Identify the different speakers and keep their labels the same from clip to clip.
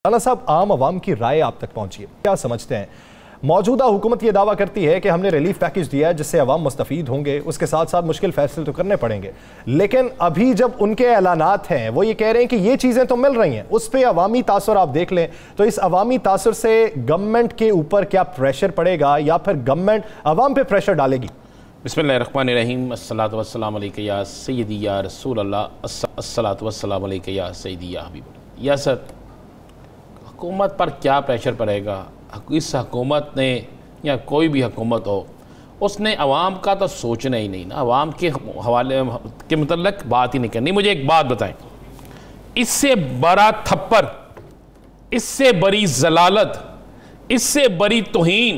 Speaker 1: राना साहब, आम आवाम की राय आप तक पहुंची है, क्या समझते हैं? मौजूदा हुकूमत ये दावा करती है कि हमने रिलीफ पैकेज दिया है जिससे अवाम मुस्तफीद होंगे, उसके साथ साथ मुश्किल फैसले तो करने पड़ेंगे, लेकिन अभी जब उनके ऐलानात हैं वो ये कह रहे हैं कि ये चीज़ें तो मिल रही हैं, उस पर अवामी तासुर आप देख लें तो इस अवामी तासुर से गवर्नमेंट के ऊपर क्या प्रेशर पड़ेगा या फिर गवर्नमेंट अवाम पे प्रेशर डालेगी?
Speaker 2: बिस्मिल्लाहिर्रहमानिर्रहीम, अस्सलातु वस्सलामु अलैका या सय्यदी या रसूल अल्लाह, अस्सलातु वस्सलामु अलैका या सय्यदी या हबीब। या सर, हुकूमत पर क्या प्रेशर पड़ेगा? इस हुकूमत ने या कोई भी हुकूमत हो, उसने अवाम का तो सोचना ही नहीं ना, अवाम के हवाले के मतलब बात ही नहीं करनी। मुझे एक बात बताएं, इससे बड़ा थप्पड़, इससे बड़ी जलालत, इससे बड़ी तौहीन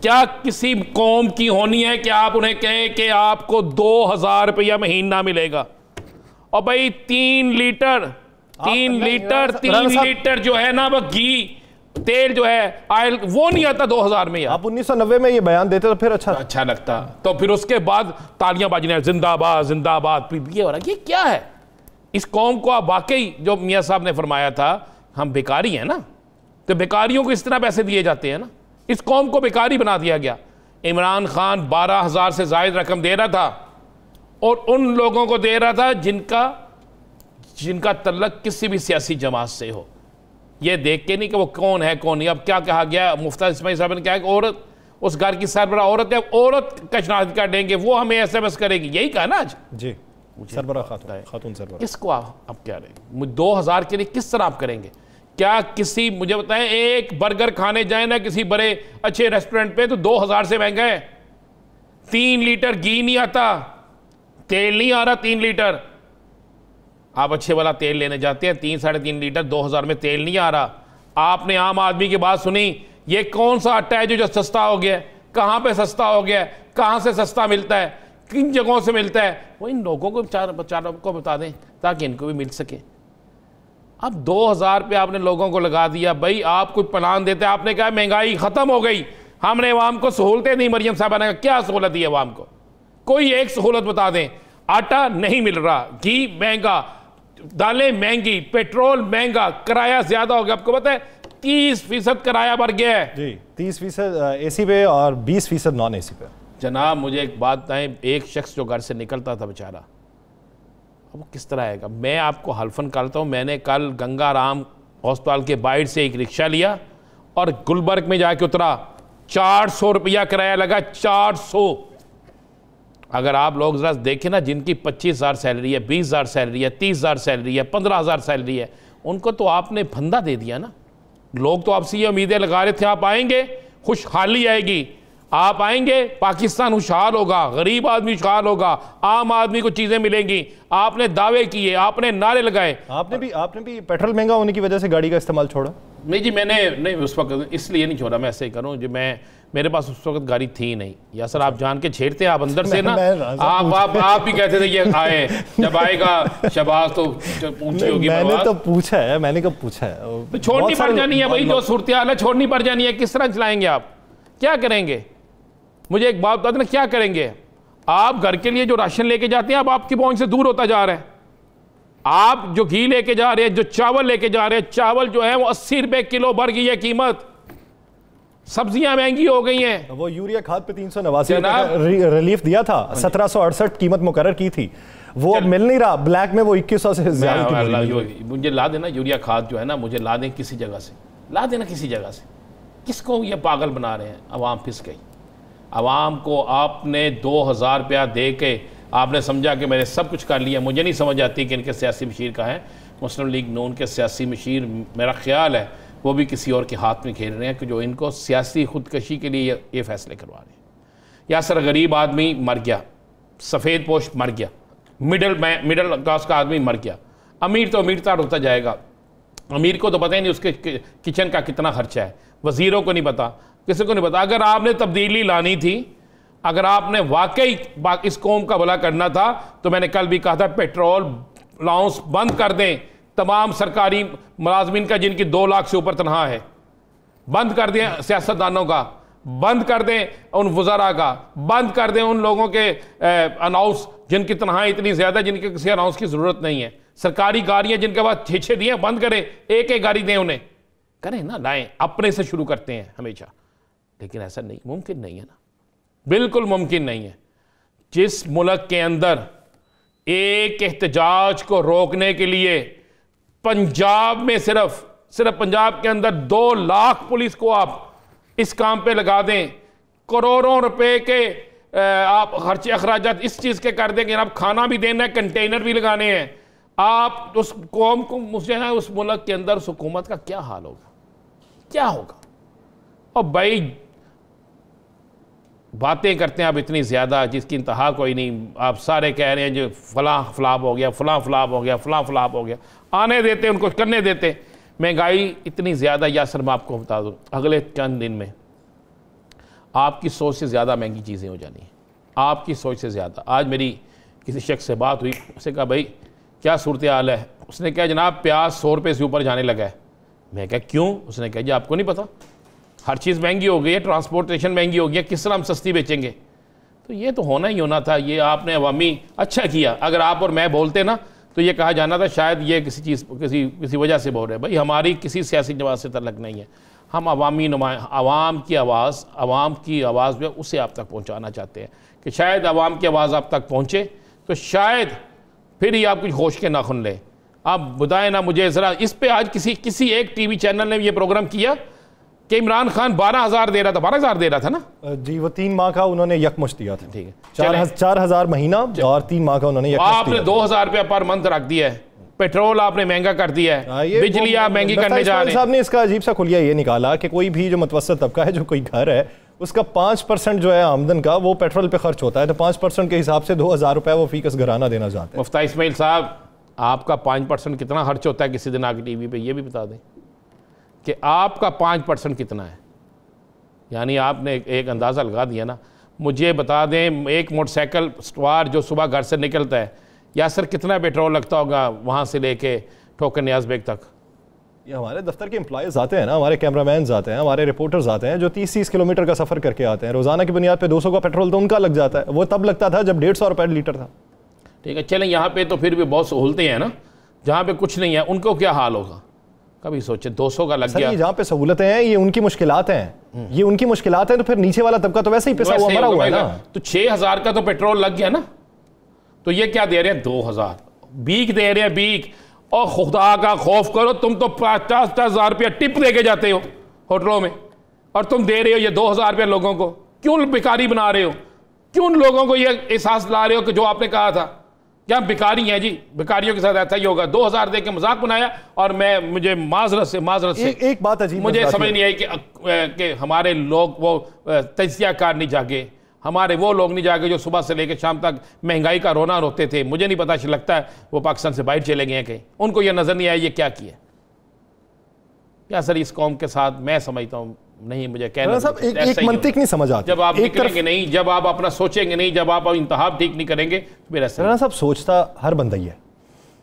Speaker 2: क्या किसी कौम की होनी है कि आप उन्हें कहें कि आपको 2000 रुपया महीना मिलेगा? और भाई 3 लीटर जो है ना, वो घी तेल जो है ऑयल, वो नहीं आता 2000 में। आप
Speaker 1: 1990 में ये बयान देते तो फिर अच्छा
Speaker 2: लगता। तो फिर उसके बाद तालियां बाजने, जिंदाबाद जिंदाबाद, ये हो रहा है। ये क्या है? इस कौम को आप वाकई, जो मियाँ साहब ने फरमाया था, हम बेकारी हैं ना, तो बेकारियों को इस तरह पैसे दिए जाते हैं ना। इस कौम को बेकारी बना दिया गया। इमरान खान 12,000 से ज़ायद रकम दे रहा था और उन लोगों को दे रहा था जिनका तल्लक किसी भी सियासी जमात से हो। ये देख के नहीं कि वो कौन है कौन नहीं। अब क्या कहा गया, मुफ्ती इस्माइल साहब ने कहा कि औरत, उस घर की सरबराह औरत है, औरत का शनाख्ती कार्ड देंगे, वो हमें SMS करेगी। यही कहा ना आज
Speaker 1: जी, सरबराह खातून सरबराह।
Speaker 2: किसको आप क्या रहे 2000 के लिए किस तरह आप करेंगे? क्या किसी, मुझे बताएं, एक बर्गर खाने जाए ना किसी बड़े अच्छे रेस्टोरेंट पे तो 2000 से महंगा है। 3 लीटर घी नहीं आता, तेल नहीं आ रहा 3 लीटर। आप अच्छे वाला तेल लेने जाते हैं, 3-3.5 लीटर, 2000 में तेल नहीं आ रहा। आपने आम आदमी की बात सुनी, ये कौन सा आटा है जो सस्ता हो गया? कहाँ पे सस्ता हो गया? कहाँ से सस्ता मिलता है? किन जगहों से मिलता है? वो इन लोगों को चारों को बता दें ताकि इनको भी मिल सके। अब 2000 पे आपने लोगों को लगा दिया। भाई आप कोई प्लान देते, आपने कहा महंगाई खत्म हो गई, हमने अवाम को सहूलतें दी। मरियम साहबा ने कहा क्या सहूलत दी अवाम को? कोई एक सहूलत बता दें। आटा नहीं मिल रहा, घी महंगा, दालें महंगी, पेट्रोल महंगा, किराया ज्यादा हो गया। आपको पता है 30% किराया बढ़ गया है
Speaker 1: जी, 30% AC पे और 20% नॉन AC पे।
Speaker 2: जनाब मुझे एक बात बताएं, एक शख्स जो घर से निकलता था बेचारा, वो किस तरह आएगा? मैं आपको हल्फन करता हूँ, मैंने कल गंगाराम अस्पताल के बाइट से एक रिक्शा लिया और गुलबर्ग में जाके उतरा, 400 रुपया किराया लगा। 400। अगर आप लोग जरा देखें ना, जिनकी 25,000 सैलरी है, 20,000 सैलरी है, 30,000 सैलरी है, 15,000 सैलरी है, उनको तो आपने फंदा दे दिया ना। लोग तो आपसे ये उम्मीदें लगा रहे थे आप आएंगे, खुशहाली आएगी, आप आएंगे, पाकिस्तान खुशहाल होगा, गरीब आदमी खुशहाल होगा, आम आदमी को चीजें मिलेंगी। आपने दावे किए, आपने नारे लगाए।
Speaker 1: आपने भी पेट्रोल महंगा होने की वजह से गाड़ी का इस्तेमाल छोड़ा?
Speaker 2: नहीं जी, मैंने नहीं उस वक्त इसलिए नहीं छोड़ा। मैं ऐसे ही करूँ जो मेरे पास उस वक्त गाड़ी थी नहीं। या सर आप जान के छेड़ते हैं, आप अंदर से ना, आप भी कहते थे ये आए, जब आएगा शबाज तो ऊंची होगी।
Speaker 1: मैंने तो पूछा है, मैंने कब पूछा है?
Speaker 2: तो छोड़नी पड़ जानी है भाई, जो सूरत हाल है छोड़नी पड़ जानी है। किस तरह चलाएंगे आप? क्या करेंगे? मुझे एक बात बता देना, क्या करेंगे? आप घर के लिए जो राशन लेके जाते हैं, अब आपकी पहुंच से दूर होता जा रहा है। आप जो घी लेके जा रहे हैं, जो चावल लेके जा रहे हैं, चावल जो है वो 80 रुपए किलो बढ़ गई है कीमत। सब्जियां महंगी हो गई हैं।
Speaker 1: वो यूरिया खाद पे 389 रिलीफ दिया था, 1768 कीमत मुकर्रर की थी, वो अब मिल नहीं रहा। ब्लैक में वो 2100 से ज्यादा।
Speaker 2: मुझे ला देना यूरिया खाद जो है ना, मुझे ला दें किसी जगह से, ला देना किसी जगह से। किसको ये पागल बना रहे हैं? अवाम फिस गई। अवाम को आपने 2000 रुपया दे के आपने समझा कि मैंने सब कुछ कर लिया। मुझे नहीं समझ आती कि इनके सियासी मशीर का है। मुस्लिम लीग नून के सियासी मशीर, मेरा ख्याल है वो भी किसी और के हाथ में खेल रहे हैं कि जो इनको सियासी खुदकशी के लिए ये फैसले करवा रहे हैं। या सर गरीब आदमी मर गया, सफ़ेद पोश मर गया, मिडिल क्लास का आदमी मर गया, अमीर तो अमीरता होता जाएगा। अमीर को तो पता ही नहीं उसके किचन का कितना खर्चा है, वजीरों को नहीं पता, किसी को नहीं पता। अगर आपने तब्दीली लानी थी, अगर आपने वाकई इस कौम का भला करना था, तो मैंने कल भी कहा था पेट्रोल अलाउंस बंद कर दें तमाम सरकारी मुलाजमीन का जिनकी 2 लाख से ऊपर तनख्वाह है, बंद कर दें सियासतदानों का, बंद कर दें उन वज़रा का, बंद कर दें उन लोगों के अनाउंस जिनकी तनख्वाह इतनी ज़्यादा, जिनके किसी अनाउंस की ज़रूरत नहीं है। सरकारी गाड़ियाँ जिनके पास 6-6 दिए बंद करें, एक गाड़ी दें उन्हें, करें ना, लाएं, अपने से शुरू करते हैं हमेशा, लेकिन ऐसा नहीं, मुमकिन नहीं है ना, बिल्कुल मुमकिन नहीं है। जिस मुल्क के अंदर एक एहतजाज को रोकने के लिए पंजाब में सिर्फ पंजाब के अंदर 2 लाख पुलिस को आप इस काम पे लगा दें, करोड़ों रुपए के आप खर्चे अखराजात इस चीज़ के कर देंगे, आप खाना भी देना है, कंटेनर भी लगाने हैं, आप उस कौम को मुझे है उस मुल्क के अंदर उस हुकूमत का क्या हाल होगा, क्या होगा। और भाई बातें करते हैं आप इतनी ज़्यादा जिसकी इंतहा कोई नहीं, आप सारे कह रहे हैं जो फलां फ्लाप हो गया, फलां फ्लाप हो गया, फलां फ्लाप हो गया, आने देते उनको करने देते। महंगाई इतनी ज़्यादा, यासर मैं आपको बता दूँ, अगले चंद दिन में आपकी सोच से ज़्यादा महंगी चीज़ें हो जानी हैं, आपकी सोच से ज़्यादा। आज मेरी किसी शख्स से बात हुई, उसने कहा भाई क्या सूरत हाल है, उसने कहा जनाब प्याज 100 रुपये से ऊपर जाने लगा है। मैं कहा क्यों? उसने कहा जी आपको नहीं पता, हर चीज़ महंगी हो गई है, ट्रांसपोर्टेशन महंगी हो गई है, किस तरह हम सस्ती बेचेंगे। तो ये तो होना ही होना था, ये आपने अवामी अच्छा किया। अगर आप और मैं बोलते ना तो ये कहा जाना था शायद ये किसी चीज़ किसी वजह से बोल रहे हैं। भाई हमारी किसी सियासी जमात से तल्लुक़ नहीं है, हम अवामी आवाम की आवाज़ जो है उसे आप तक पहुँचाना चाहते हैं कि शायद आवाम की आवाज़ आप तक पहुँचे तो शायद फिर ही आप कुछ होश के नाखुन लें। आप बताएं ना मुझे ज़रा, इस पे आज किसी एक टीवी चैनल ने ये प्रोग्राम किया कि इमरान खान 12,000 दे रहा था, 12,000 दे रहा था ना जी,
Speaker 1: वो 3 माह का उन्होंने यकमुश्त दिया था।
Speaker 2: ठीक है,
Speaker 1: 4,000 महीना और 3 माह का उन्होंने
Speaker 2: आपने 2,000 रुपया पर मंथ रख दिया है, पेट्रोल आपने महंगा कर दिया है, बिजली आप महंगी करने जा रहे हैं।
Speaker 1: साहब ने इसका अजीब सा खुलिया ये निकाला कि कोई भी जो मुतवस्सित तबका है, जो कोई घर है, उसका 5% जो है आमदन का वो पेट्रोल पे खर्च होता है, तो 5% के हिसाब से 2,000 रुपये वो फीकस घराना देना चाहते हैं।
Speaker 2: मुफ्ती इस्माइल साहब आपका 5% कितना खर्च होता है किसी दिन आके टीवी पे ये भी बता दें कि आपका 5% कितना है। यानी आपने एक अंदाज़ा लगा दिया ना। मुझे बता दें एक मोटरसाइकिल सवार जो सुबह घर से निकलता है, या सर कितना पेट्रोल लगता होगा वहाँ से लेके ठोकर नियाज बेग तक?
Speaker 1: ये हमारे दफ्तर के एम्प्लॉयज़ आते हैं ना, हमारे कैमरामैन आते हैं, हमारे रिपोर्टर्स आते हैं जो 30-30 किलोमीटर का सफ़र करके आते हैं, रोज़ाना की बुनियाद पे 200 का पेट्रोल तो उनका लग जाता है। वो तब लगता था जब 150 रुपये लीटर था।
Speaker 2: ठीक है, चलें यहाँ पे तो फिर भी बहुत सहूलतें हैं ना, जहाँ पे कुछ नहीं है उनको क्या हाल होगा, कभी सोचे 200 का लग गया।
Speaker 1: जहाँ पे सहूलतें हैं ये उनकी मुश्किलात हैं, ये उनकी मुश्किलात हैं, तो फिर नीचे वाला तबका तो वैसे ही पिसा हुआ मरा हुआ है ना। तो
Speaker 2: 6,000 का तो पेट्रोल लग गया ना, तो ये क्या दे रहे हैं 2,000 बीक दे रहे हैं, बीक। और खुदा का खौफ करो, तुम तो 50,000 रुपया टिप दे के जाते हो होटलों में, और तुम दे रहे हो ये 2,000 रुपया लोगों को। क्यों भिखारी बना रहे हो? क्यों लोगों को ये एहसास ला रहे हो कि जो आपने कहा था क्या भिखारी हैं जी, भिखारियों के साथ ऐसा ही होगा। 2,000 दे के मजाक बनाया, और मुझे माजरत से
Speaker 1: एक बात अजीब
Speaker 2: मुझे समझ नहीं आई कि हमारे लोग वो तजियाकार नहीं जागे, हमारे वो लोग नहीं जागे जो सुबह से लेकर शाम तक महंगाई का रोना रोते थे। मुझे नहीं पता, लगता है वो पाकिस्तान से बाहर चले गए हैं कहीं, उनको ये नजर नहीं आया ये क्या किया। क्या सर इस कौम के साथ मैं समझता हूँ नहीं, मुझे कहना
Speaker 1: साहब एक मंतिक नहीं समझ आता।
Speaker 2: जब आप निकलेंगे नहीं, जब आप अपना सोचेंगे नहीं, जब आप इंतहाब ठीक नहीं करेंगे तो मेरा
Speaker 1: साहब सोचता हर बंदा ही है।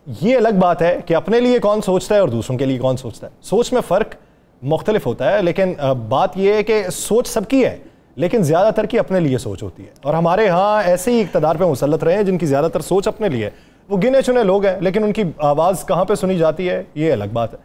Speaker 1: ये अलग बात है कि अपने लिए कौन सोचता है और दूसरों के लिए कौन सोचता है, सोच में फ़र्क मुख्तलिफ होता है। लेकिन बात यह है कि सोच सबकी है, लेकिन ज़्यादातर की अपने लिए सोच होती है। और हमारे यहाँ ऐसे ही इक़्तिदार पे मुसल्लत रहे हैं जिनकी ज़्यादातर सोच अपने लिए, वो गिने चुने लोग हैं, लेकिन उनकी आवाज़ कहाँ पे सुनी जाती है ये अलग बात है।